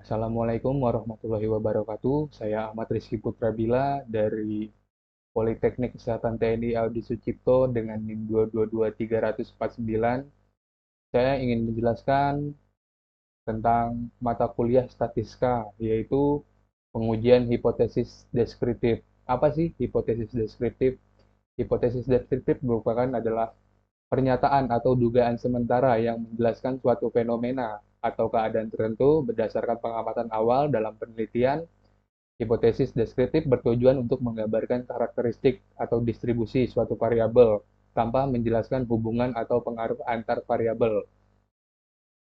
Assalamualaikum warahmatullahi wabarakatuh. Saya Ahmad Rizky Putrabila dari Politeknik Kesehatan TNI Audi Sucipto dengan NIM 222-349. Saya ingin menjelaskan tentang mata kuliah statistika, yaitu pengujian hipotesis deskriptif. Apa sih hipotesis deskriptif? Hipotesis deskriptif merupakan adalah pernyataan atau dugaan sementara yang menjelaskan suatu fenomena atau keadaan tertentu berdasarkan pengamatan awal dalam penelitian. Hipotesis deskriptif bertujuan untuk menggambarkan karakteristik atau distribusi suatu variabel tanpa menjelaskan hubungan atau pengaruh antar variabel.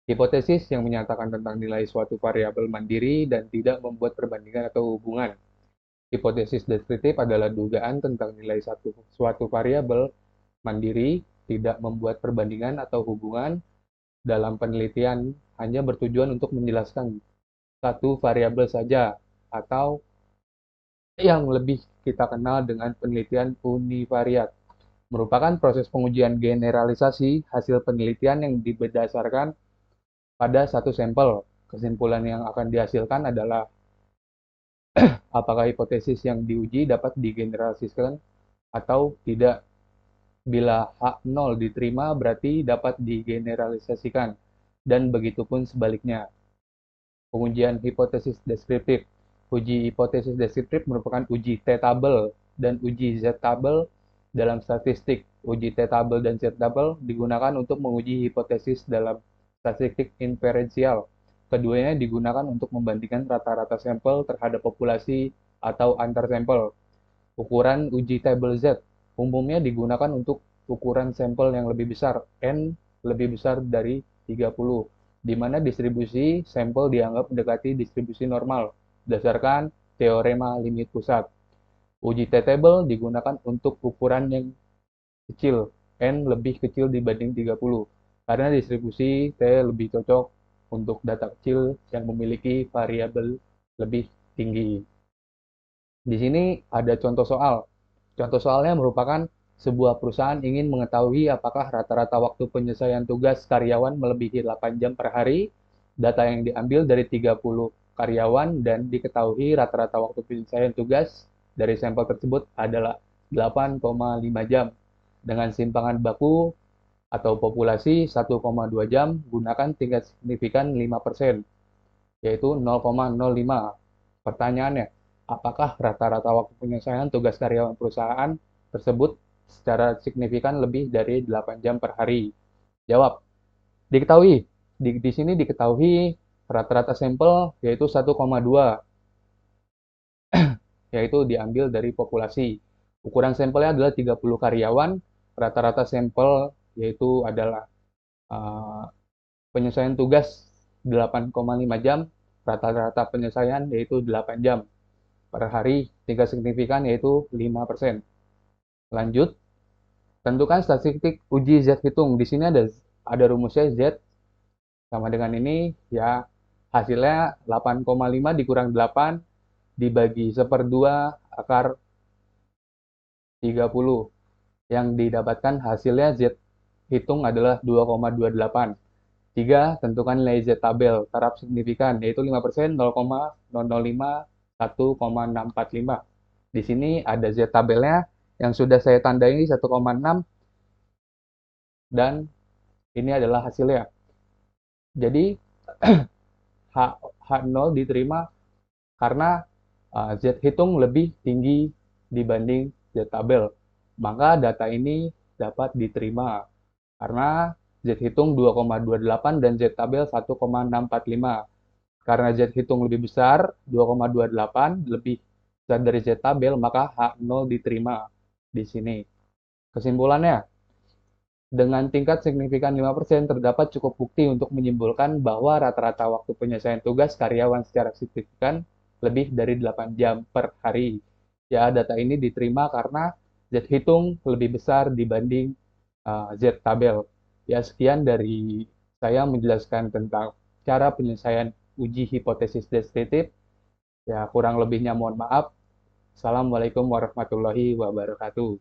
Hipotesis yang menyatakan tentang nilai suatu variabel mandiri dan tidak membuat perbandingan atau hubungan. Hipotesis deskriptif adalah dugaan tentang nilai suatu variabel mandiri, tidak membuat perbandingan atau hubungan dalam penelitian, hanya bertujuan untuk menjelaskan satu variabel saja atau yang lebih kita kenal dengan penelitian univariat, merupakan proses pengujian generalisasi hasil penelitian yang berdasarkan pada satu sampel. Kesimpulan yang akan dihasilkan adalah apakah hipotesis yang diuji dapat digeneralisasikan atau tidak. Bila H0 diterima berarti dapat digeneralisasikan, dan begitu pun sebaliknya. Pengujian hipotesis deskriptif. Uji hipotesis deskriptif merupakan uji T-tabel dan uji Z-tabel dalam statistik. Uji T-tabel dan Z-tabel digunakan untuk menguji hipotesis dalam statistik inferensial. Keduanya digunakan untuk membandingkan rata-rata sampel terhadap populasi atau antar sampel. Ukuran uji tabel Z umumnya digunakan untuk ukuran sampel yang lebih besar, N lebih besar dari 30, di mana distribusi sampel dianggap mendekati distribusi normal berdasarkan teorema limit pusat. Uji T-table digunakan untuk ukuran yang kecil, N lebih kecil dibanding 30, karena distribusi T lebih cocok untuk data kecil yang memiliki variabel lebih tinggi. Di sini ada contoh soal. Contoh soalnya merupakan sebuah perusahaan ingin mengetahui apakah rata-rata waktu penyelesaian tugas karyawan melebihi 8 jam per hari. Data yang diambil dari 30 karyawan dan diketahui rata-rata waktu penyelesaian tugas dari sampel tersebut adalah 8,5 jam. Dengan simpangan baku atau populasi 1,2 jam, gunakan tingkat signifikan 5%, yaitu 0,05. Pertanyaannya, apakah rata-rata waktu penyelesaian tugas karyawan perusahaan tersebut secara signifikan lebih dari 8 jam per hari? Jawab, diketahui. Di sini diketahui rata-rata sampel yaitu 1,2, yaitu diambil dari populasi. Ukuran sampelnya adalah 30 karyawan, rata-rata sampel yaitu adalah uh, penyelesaian tugas 8,5 jam, rata-rata penyelesaian yaitu 8 jam per hari, tingkat signifikan yaitu 5%. Lanjut, tentukan statistik uji Z hitung. Di sini ada rumusnya Z sama dengan ini, ya hasilnya 8,5 dikurang 8 dibagi 1/2 akar 30. Yang didapatkan hasilnya Z hitung adalah 2,28. 3. Tentukan nilai Z tabel taraf signifikan, yaitu 5%, 0,005, 1,645. Di sini ada Z tabelnya yang sudah saya tandai 1,6, dan ini adalah hasilnya. Jadi H, H0 diterima karena Z hitung lebih tinggi dibanding Z tabel. Maka data ini dapat diterima karena Z hitung 2,28 dan Z tabel 1,645. Karena Z hitung lebih besar, 2,28 lebih besar dari Z tabel, maka H0 diterima di sini. Kesimpulannya, dengan tingkat signifikan 5%, terdapat cukup bukti untuk menyimpulkan bahwa rata-rata waktu penyelesaian tugas karyawan secara signifikan lebih dari 8 jam per hari. Ya, data ini diterima karena Z hitung lebih besar dibanding Z tabel. Ya, sekian dari saya menjelaskan tentang cara penyelesaian uji hipotesis deskriptif. Ya, kurang lebihnya mohon maaf. Assalamualaikum warahmatullahi wabarakatuh.